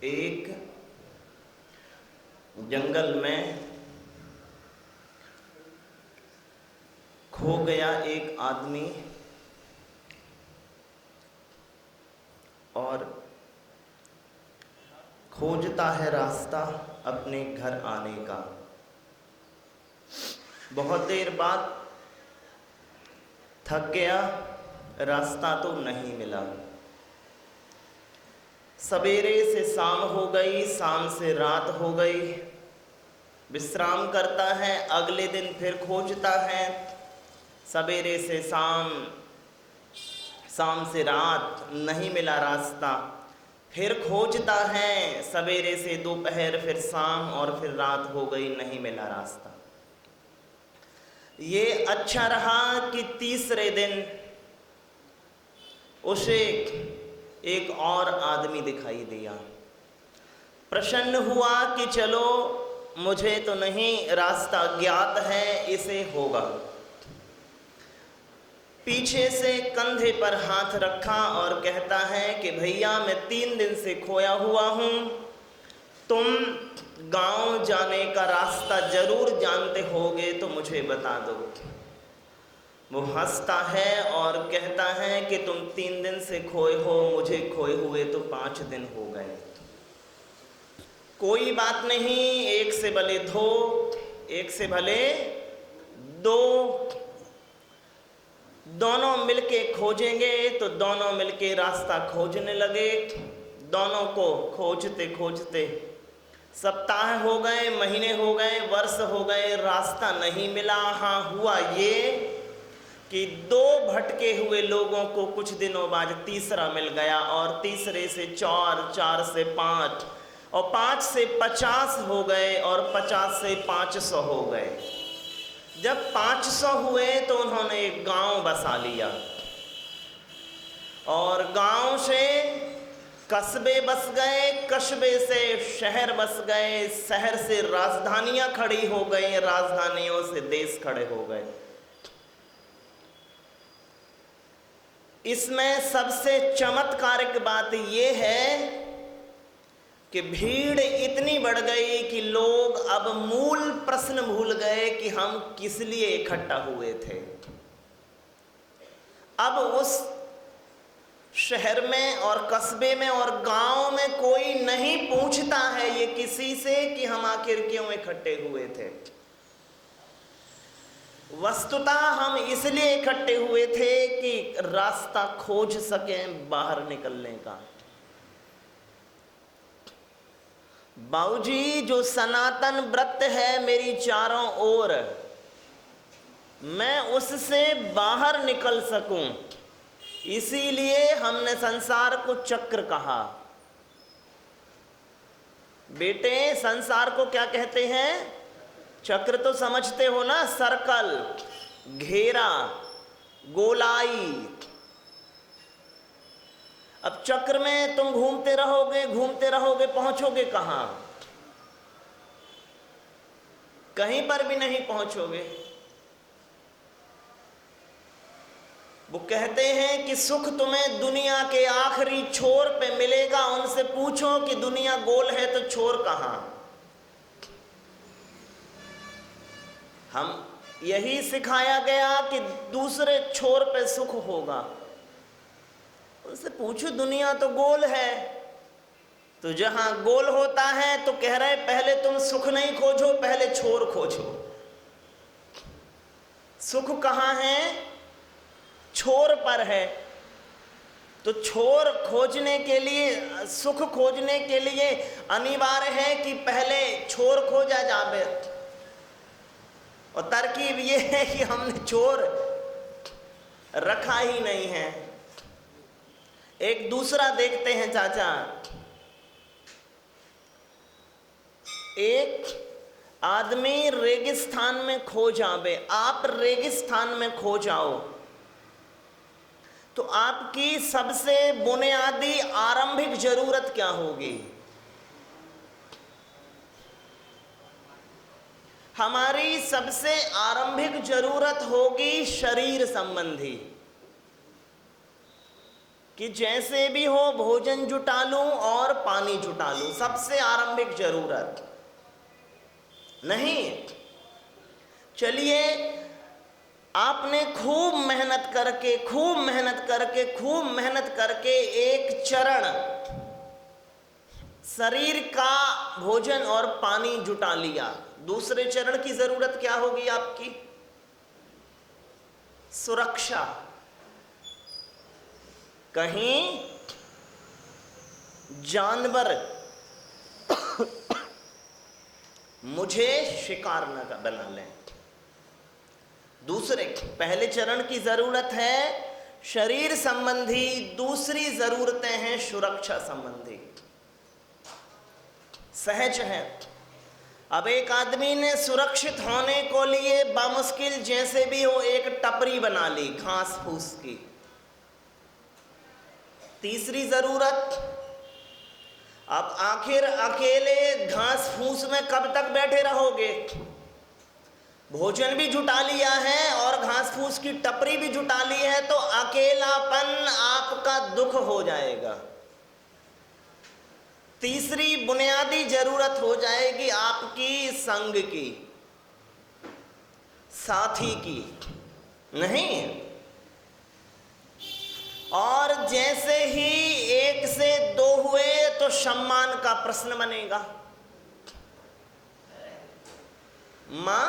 एक जंगल में खो गया एक आदमी और खोजता है रास्ता अपने घर आने का। बहुत देर बाद थक गया, रास्ता तो नहीं मिला। सवेरे से शाम हो गई, शाम से रात हो गई। विश्राम करता है, अगले दिन फिर खोजता है। सवेरे से शाम, शाम से रात, नहीं मिला रास्ता। फिर खोजता है, सवेरे से दोपहर, फिर शाम और फिर रात हो गई, नहीं मिला रास्ता। ये अच्छा रहा कि तीसरे दिन उसे एक और आदमी दिखाई दिया। प्रसन्न हुआ कि चलो, मुझे तो नहीं रास्ता ज्ञात है, इसे होगा। पीछे से कंधे पर हाथ रखा और कहता है कि भैया, मैं 3 दिन से खोया हुआ हूँ, तुम गांव जाने का रास्ता जरूर जानते होगे तो मुझे बता दो। वो हंसता है और कहता है कि तुम 3 दिन से खोए हो, मुझे खोए हुए तो 5 दिन हो गए। कोई बात नहीं, 1 से भले 2, 1 से भले 2, दोनों मिलके खोजेंगे। तो दोनों मिलके रास्ता खोजने लगे। दोनों को खोजते खोजते सप्ताह हो गए, महीने हो गए, वर्ष हो गए, रास्ता नहीं मिला। हाँ, हुआ ये कि 2 भटके हुए लोगों को कुछ दिनों बाद तीसरा मिल गया, और तीसरे से 4, 4 से 5, और 5 से 50 हो गए, और 50 से 500 हो गए। जब 500 हुए तो उन्होंने एक गांव बसा लिया, और गांव से कस्बे बस गए, कस्बे से शहर बस गए, शहर से राजधानियां खड़ी हो गई, राजधानियों से देश खड़े हो गए। इसमें सबसे चमत्कारिक बात यह है कि भीड़ इतनी बढ़ गई कि लोग अब मूल प्रश्न भूल गए कि हम किस लिए इकट्ठा हुए थे। अब उस शहर में और कस्बे में और गांव में कोई नहीं पूछता है ये किसी से कि हम आखिर क्यों इकट्ठे हुए थे। वस्तुतः हम इसलिए इकट्ठे हुए थे कि रास्ता खोज सकें बाहर निकलने का। बाबूजी, जो सनातन व्रत है मेरी चारों ओर, मैं उससे बाहर निकल सकूं, इसीलिए हमने संसार को चक्र कहा। बेटे, संसार को क्या कहते हैं? चक्र तो समझते हो ना, सर्कल, घेरा, गोलाई। अब चक्र में तुम घूमते रहोगे, घूमते रहोगे, पहुंचोगे कहां? कहीं पर भी नहीं पहुंचोगे। वो कहते हैं कि सुख तुम्हें दुनिया के आखिरी छोर पे मिलेगा। उनसे पूछो कि दुनिया गोल है तो छोर कहां? हम यही सिखाया गया कि दूसरे छोर पे सुख होगा। उनसे पूछो, दुनिया तो गोल है, तो जहां गोल होता है तो कह रहे पहले तुम सुख नहीं खोजो, पहले छोर खोजो। सुख कहां है? छोर पर है। तो छोर खोजने के लिए, सुख खोजने के लिए अनिवार्य है कि पहले छोर खोजा जावे। और तरकीब ये है कि हमने छोर रखा ही नहीं है। एक दूसरा देखते हैं चाचा। एक आदमी रेगिस्तान में खो जावे, आप रेगिस्तान में खो जाओ, तो आपकी सबसे बुनियादी आरंभिक जरूरत क्या होगी? हमारी सबसे आरंभिक जरूरत होगी शरीर संबंधी। कि जैसे भी हो भोजन जुटा लूं और पानी जुटा लूं, सबसे आरंभिक जरूरत नहीं। चलिए, आपने खूब मेहनत करके एक चरण शरीर का भोजन और पानी जुटा लिया। दूसरे चरण की जरूरत क्या होगी आपकी? सुरक्षा। कहीं जानवर मुझे शिकार न बना लें। दूसरे, पहले चरण की जरूरत है शरीर संबंधी, दूसरी जरूरतें हैं सुरक्षा संबंधी। सहज है। अब एक आदमी ने सुरक्षित होने को लिए बामुश्किल जैसे भी हो एक टपरी बना ली घास फूस की। तीसरी जरूरत, अब आखिर अकेले घास फूस में कब तक बैठे रहोगे? भोजन भी जुटा लिया है और घास फूस की टपरी भी जुटा ली है, तो अकेलापन आपका दुख हो जाएगा। तीसरी बुनियादी जरूरत हो जाएगी आपकी संग की, साथी की, नहीं। और जैसे ही एक से दो हुए तो सम्मान का प्रश्न बनेगा। मां,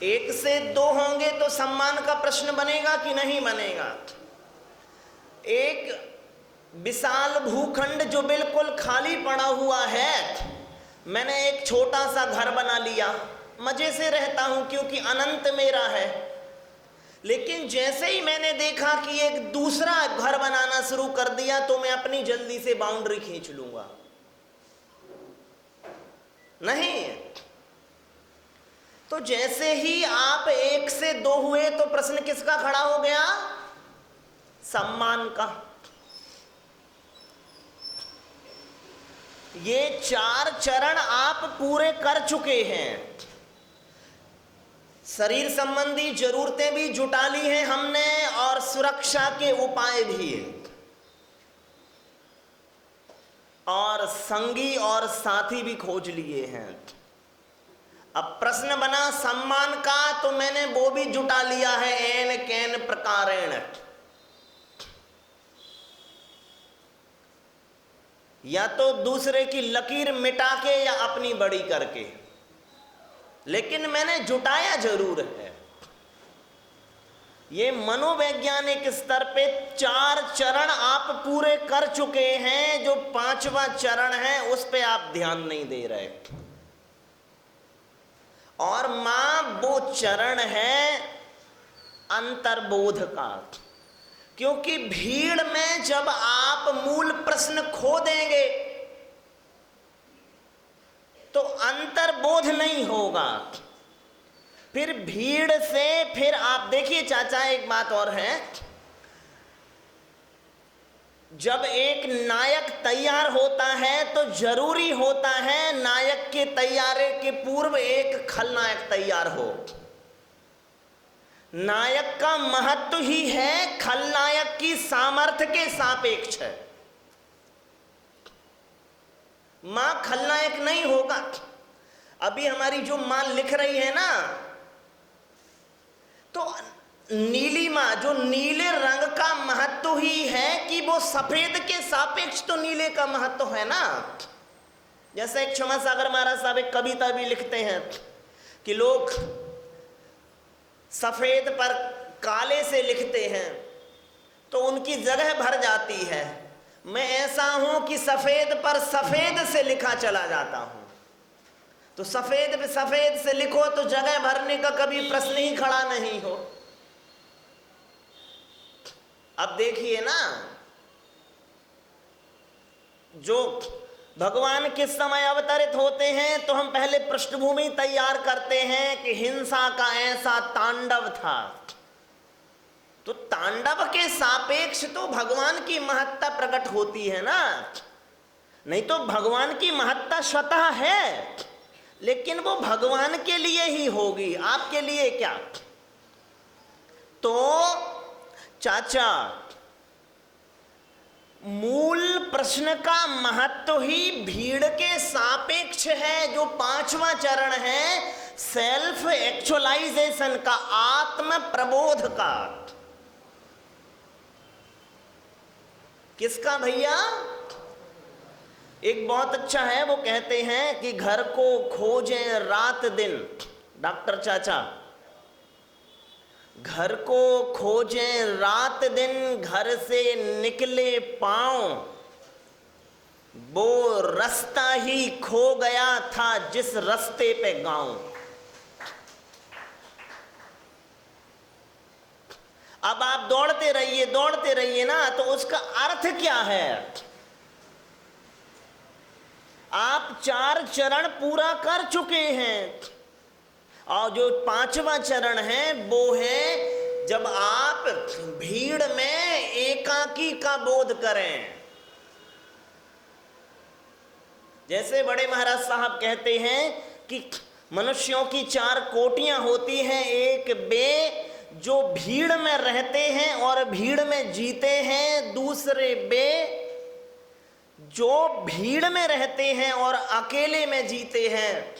एक से दो होंगे तो सम्मान का प्रश्न बनेगा कि नहीं बनेगा? एक विशाल भूखंड जो बिल्कुल खाली पड़ा हुआ है, मैंने एक छोटा सा घर बना लिया, मजे से रहता हूं क्योंकि अनंत मेरा है। लेकिन जैसे ही मैंने देखा कि एक दूसरा घर बनाना शुरू कर दिया तो मैं अपनी जल्दी से बाउंड्री खींच लूंगा, नहीं। तो जैसे ही आप एक से दो हुए तो प्रश्न किसका खड़ा हो गया? सम्मान का। ये चार चरण आप पूरे कर चुके हैं। शरीर संबंधी जरूरतें भी जुटा ली हैं हमने और सुरक्षा के उपाय भी, और संगी और साथी भी खोज लिए हैं। अब प्रश्न बना सम्मान का, तो मैंने वो भी जुटा लिया है एन कैन प्रकारेण। या तो दूसरे की लकीर मिटा के या अपनी बड़ी करके, लेकिन मैंने जुटाया जरूर है। ये मनोवैज्ञानिक स्तर पे चार चरण आप पूरे कर चुके हैं, जो पांचवा चरण है उस पे आप ध्यान नहीं दे रहे। और मां, वो चरण है अंतर्बोध का। क्योंकि भीड़ में जब आप मूल प्रश्न खो देंगे तो अंतर्बोध नहीं होगा। फिर भीड़ से फिर आप देखिए चाचा, एक बात और है, जब एक नायक तैयार होता है तो जरूरी होता है नायक के तैयारी के पूर्व एक खलनायक तैयार हो। नायक का महत्व ही है खलनायक की सामर्थ्य के सापेक्ष है। मां खलनायक नहीं होगा। अभी हमारी जो मां लिख रही है ना, तो नीली मां, जो नीले रंग का महत्व ही है कि वो सफेद के सापेक्ष तो नीले का महत्व है ना। जैसे एक क्षमा सागर महाराज साहब एक कविता भी लिखते हैं कि लोग सफेद पर काले से लिखते हैं तो उनकी जगह भर जाती है। मैं ऐसा हूं कि सफेद पर सफेद से लिखा चला जाता हूं। तो सफेद पे सफेद से लिखो तो जगह भरने का कभी प्रश्न ही खड़ा नहीं हो। अब देखिए ना, जो भगवान किस समय अवतरित होते हैं तो हम पहले पृष्ठभूमि तैयार करते हैं कि हिंसा का ऐसा तांडव था। तो तांडव के सापेक्ष तो भगवान की महत्ता प्रकट होती है ना। नहीं तो भगवान की महत्ता स्वतः है, लेकिन वो भगवान के लिए ही होगी, आपके लिए क्या। तो चाचा, मूल प्रश्न का महत्व ही भीड़ के सापेक्ष है। जो पांचवा चरण है सेल्फ एक्चुअलाइजेशन का, आत्म प्रबोध का। किसका भैया? एक बहुत अच्छा है, वो कहते हैं कि घर को खोजें रात दिन, डॉक्टर चाचा, घर को खोजें रात दिन, घर से निकले पांव, वो रास्ता ही खो गया था जिस रास्ते पे गांव। अब आप दौड़ते रहिए ना, तो उसका अर्थ क्या है? आप 4 चरण पूरा कर चुके हैं, और जो 5वां चरण है वो है जब आप भीड़ में एकाकी का बोध करें। जैसे बड़े महाराज साहब कहते हैं कि मनुष्यों की 4 कोटियां होती हैं। एक बे जो भीड़ में रहते हैं और भीड़ में जीते हैं, दूसरे बे जो भीड़ में रहते हैं और अकेले में जीते हैं,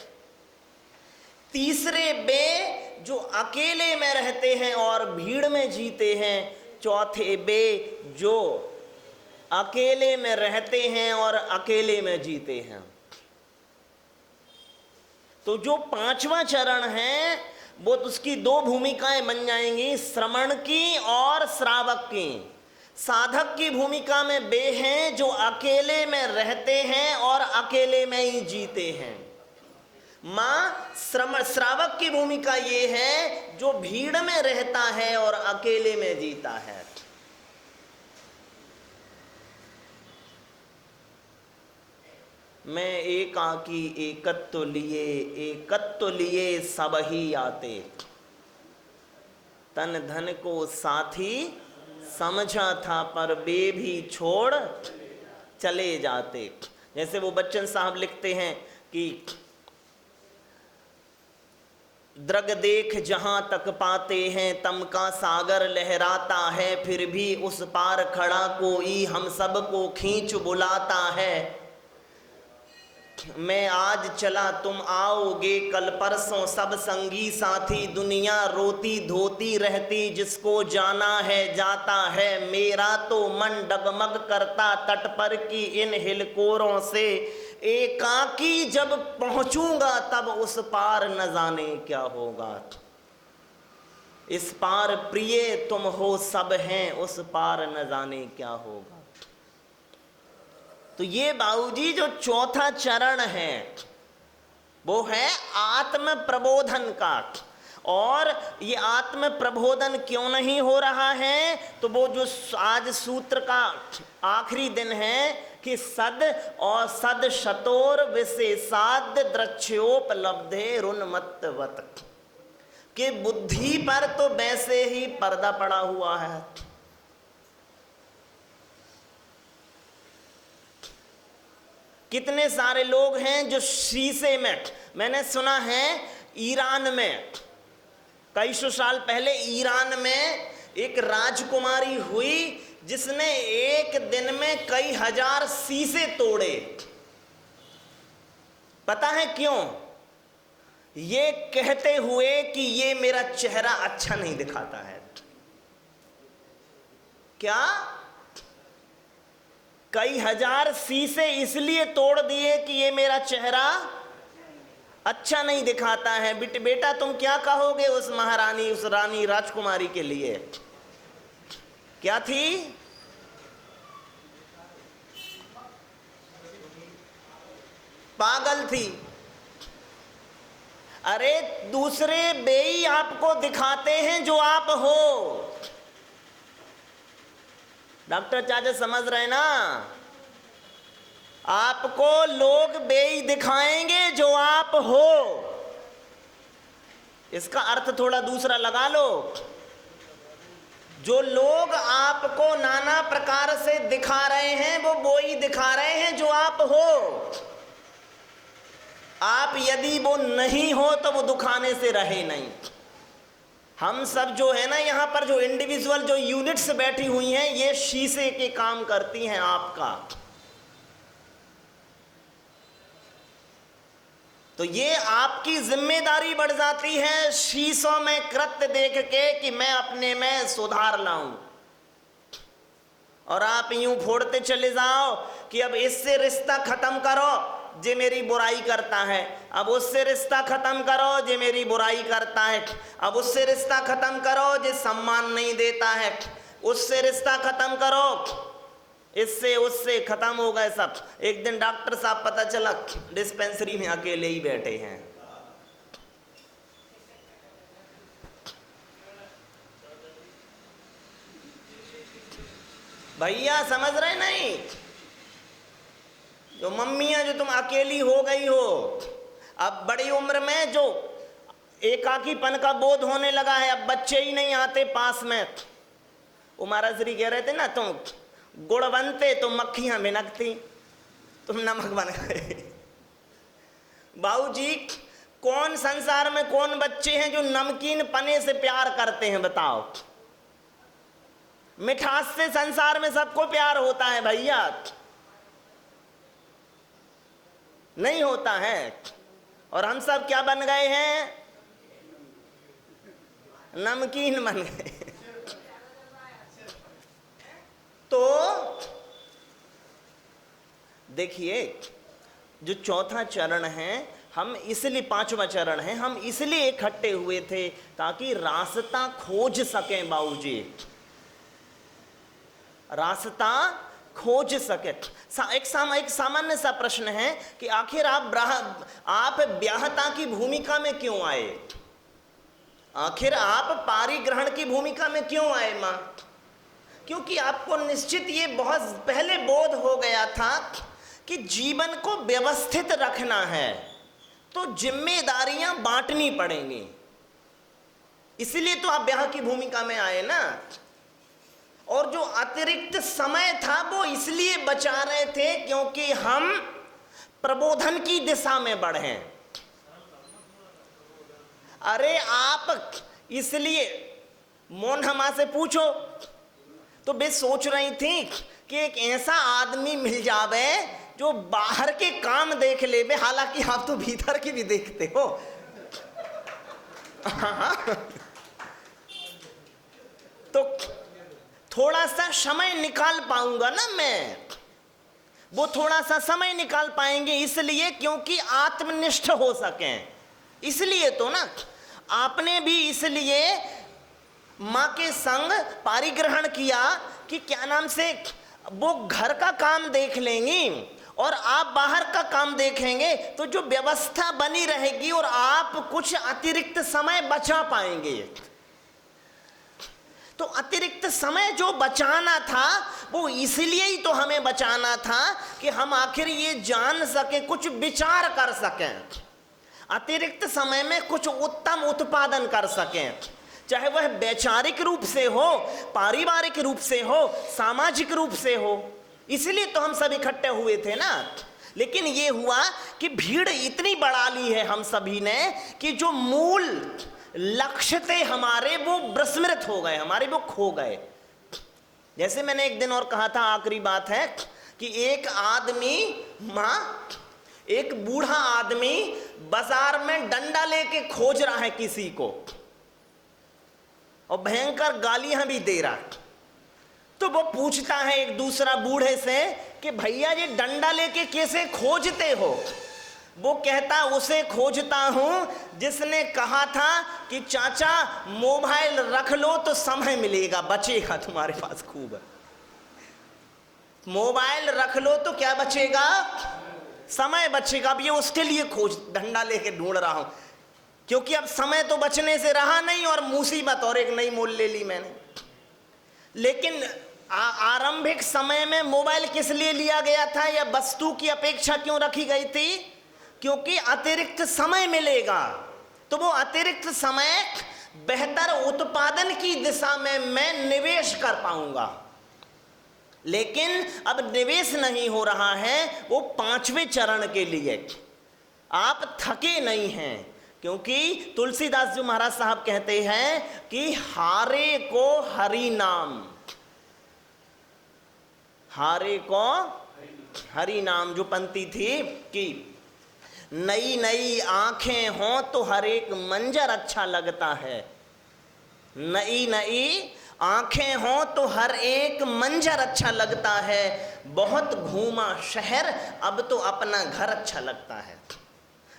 तीसरे बे जो अकेले में रहते हैं और भीड़ में जीते हैं, चौथे बे जो अकेले में रहते हैं और अकेले में जीते हैं। तो जो 5वां चरण है वो उसकी 2 भूमिकाएं बन जाएंगी, श्रवण की और श्रावक की। साधक की भूमिका में बे हैं जो अकेले में रहते हैं और अकेले में ही जीते हैं। मां श्रावक की भूमिका ये है जो भीड़ में रहता है और अकेले में जीता है। मैं एकाकी एकत्व लिए सब ही आते, तन धन को साथी समझा था पर वे भी छोड़ चले जाते। जैसे वो बच्चन साहब लिखते हैं कि द्रग देख जहां तक पाते हैं, तम का सागर लहराता है, फिर भी उस पार खड़ा कोई हम सबको खींच बुलाता है। मैं आज चला तुम आओगे कल परसों, सब संगी साथी दुनिया रोती धोती रहती, जिसको जाना है जाता है, मेरा तो मन डगमग करता तट पर की इन हिलकोरों से, एकाकी जब पहुंचूंगा तब उस पार न जाने क्या होगा। इस पार प्रिय तुम हो सब हैं, उस पार न जाने क्या होगा। तो ये बाबूजी जो 4था चरण है वो है आत्म प्रबोधन का। और ये आत्म प्रबोधन क्यों नहीं हो रहा है? तो वो जो आज सूत्र का आखिरी दिन है कि सद और सद शतोर विशेषाद द्रक्ष्योपलब्धे रुन्मत्तवत, कि बुद्धि पर तो वैसे ही पर्दा पड़ा हुआ है। कितने सारे लोग हैं जो शीशे में, मैंने सुना है ईरान में कई सौ साल पहले ईरान में एक राजकुमारी हुई जिसने एक दिन में कई हजार शीशे तोड़े। पता है क्यों? ये कहते हुए कि ये मेरा चेहरा अच्छा नहीं दिखाता है। क्या? कई हजार शीशे इसलिए तोड़ दिए कि ये मेरा चेहरा अच्छा नहीं दिखाता है। बेटा तुम क्या कहोगे उस महारानी, उस रानी राजकुमारी के लिए? क्या थी? पागल थी। अरे दूसरे बेई आपको दिखाते हैं जो आप हो। डॉक्टर चाचा समझ रहे ना? आपको लोग बेई दिखाएंगे जो आप हो। इसका अर्थ थोड़ा दूसरा लगा लो। जो लोग आपको नाना प्रकार से दिखा रहे हैं वो ही दिखा रहे हैं जो आप हो। आप यदि वो नहीं हो तो वो दिखाने से रहे नहीं। हम सब जो है ना यहाँ पर जो इंडिविजुअल जो यूनिट्स बैठी हुई हैं, ये शीशे के काम करती हैं आपका। तो ये आपकी जिम्मेदारी बढ़ जाती है शीशों में कृत्य देख के कि मैं अपने में सुधार लाऊं, और आप यूं फोड़ते चले जाओ कि अब इससे रिश्ता खत्म करो जे मेरी बुराई करता है, अब उससे रिश्ता खत्म करो जे मेरी बुराई करता है, अब उससे रिश्ता खत्म करो जे सम्मान नहीं देता है, उससे रिश्ता खत्म करो, इससे उससे खत्म हो गए सब। एक दिन डॉक्टर साहब पता चला डिस्पेंसरी में अकेले ही बैठे हैं। भैया समझ रहे नहीं, जो मम्मियां जो तुम अकेली हो गई हो, अब बड़ी उम्र में जो एकाकीपन का बोध होने लगा है, अब बच्चे ही नहीं आते पास में। वो महाराज श्री कह रहे थे ना, तुम गुड़ बनते तो मक्खियां भिनकती, तुम नमक बन गए। बाबूजी कौन संसार में कौन बच्चे हैं जो नमकीन पने से प्यार करते हैं बताओ? मिठास से संसार में सबको प्यार होता है भैया, नहीं होता है। और हम सब क्या बन गए हैं? नमकीन बन गए। तो देखिए, जो चौथा चरण है, हम इसलिए, पांचवा चरण है, हम इसलिए इकट्ठे हुए थे ताकि रास्ता खोज सकें बाबूजी, रास्ता खोज सके। एक सामान्य सा प्रश्न है कि आखिर आप ब्याहता की भूमिका में क्यों आए? आखिर आप पारिग्रहण की भूमिका में क्यों आए मां? क्योंकि आपको निश्चित ये बहुत पहले बोध हो गया था कि जीवन को व्यवस्थित रखना है तो जिम्मेदारियां बांटनी पड़ेंगी, इसलिए तो आप ब्याह की भूमिका में आए ना। और जो अतिरिक्त समय था वो इसलिए बचा रहे थे क्योंकि हम प्रबोधन की दिशा में बढ़े। अरे आप इसलिए मोहनमा से पूछो तो वे सोच रही थी कि एक ऐसा आदमी मिल जावे जो बाहर के काम देख ले, हालांकि आप तो भीतर की भी देखते हो। तो थोड़ा सा समय निकाल पाऊंगा ना मैं, वो थोड़ा सा समय निकाल पाएंगे इसलिए क्योंकि आत्मनिष्ठ हो सकें। इसलिए तो ना आपने भी इसलिए माँ के संग पारिग्रहण किया कि क्या नाम से वो घर का काम देख लेंगी और आप बाहर का काम देखेंगे, तो जो व्यवस्था बनी रहेगी और आप कुछ अतिरिक्त समय बचा पाएंगे। तो अतिरिक्त समय जो बचाना था वो इसलिए ही तो हमें बचाना था कि हम आखिर ये जान सके, कुछ विचार कर सकें, अतिरिक्त समय में कुछ उत्तम उत्पादन कर सकें, चाहे वह वैचारिक रूप से हो, पारिवारिक रूप से हो, सामाजिक रूप से हो। इसलिए तो हम सब इकट्ठे हुए थे ना। लेकिन ये हुआ कि भीड़ इतनी बढ़ा ली है हम सभी ने कि जो मूल लक्ष्य थे हमारे वो विस्मृत हो गए, हमारे वो खो गए। जैसे मैंने एक दिन और कहा था, आखिरी बात है कि एक आदमी, एक बूढ़ा आदमी बाजार में डंडा लेके खोज रहा है किसी को और भयंकर गालियां भी दे रहा है। तो वो पूछता है एक दूसरा बूढ़े से कि भैया ये डंडा लेके कैसे खोजते हो? वो कहता, उसे खोजता हूं जिसने कहा था कि चाचा मोबाइल रख लो तो समय मिलेगा, बचेगा तुम्हारे पास खूब। मोबाइल रख लो तो क्या बचेगा? समय बचेगा। अब ये उसके लिए खोज डंडा लेके ढूंढ रहा हूं, क्योंकि अब समय तो बचने से रहा नहीं और मुसीबत और एक नई मोल ले ली मैंने। लेकिन आरंभिक समय में मोबाइल किस लिए लिया गया था या वस्तु की अपेक्षा क्यों रखी गई थी? क्योंकि अतिरिक्त समय मिलेगा, तो वो अतिरिक्त समय बेहतर उत्पादन की दिशा में मैं निवेश कर पाऊंगा। लेकिन अब निवेश नहीं हो रहा है वो पांचवें चरण के लिए। आप थके नहीं हैं, क्योंकि तुलसीदास जी महाराज साहब कहते हैं कि हारे को हरि नाम, हारे को हरि नाम, जो पंक्ति थी कि नई नई आंखें हों तो हर एक मंजर अच्छा लगता है, नई नई आंखें हों तो हर एक मंजर अच्छा लगता है, बहुत घूमा शहर अब तो अपना घर अच्छा लगता है।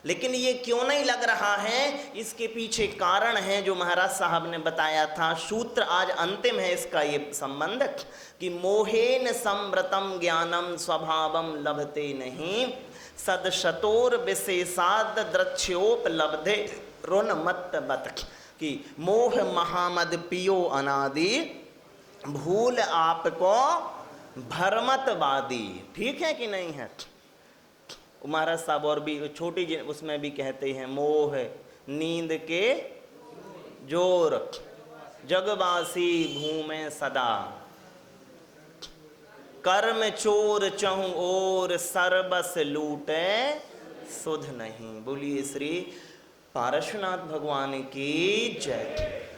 लेकिन ये क्यों नहीं लग रहा है, इसके पीछे कारण है जो महाराज साहब ने बताया था। सूत्र आज अंतिम है इसका ये संबंध कि मोहेन संव्रतम ज्ञानम स्वभावम लभते नहीं, सदशतोर विशेषाद द्रक्ष्योपलब्धे रुन्मत्त बत, कि मोह महामद पियो अनादि, भूल आपको भरमतवादी। ठीक है कि नहीं है? महाराज साहब और भी छोटी उसमें भी कहते हैं, मोह नींद के जोर जगवासी घूमे सदा, कर्म चोर चहु और सरबस लूटे सुध नहीं। बोलिए श्री पारशुनाथ भगवान की जय।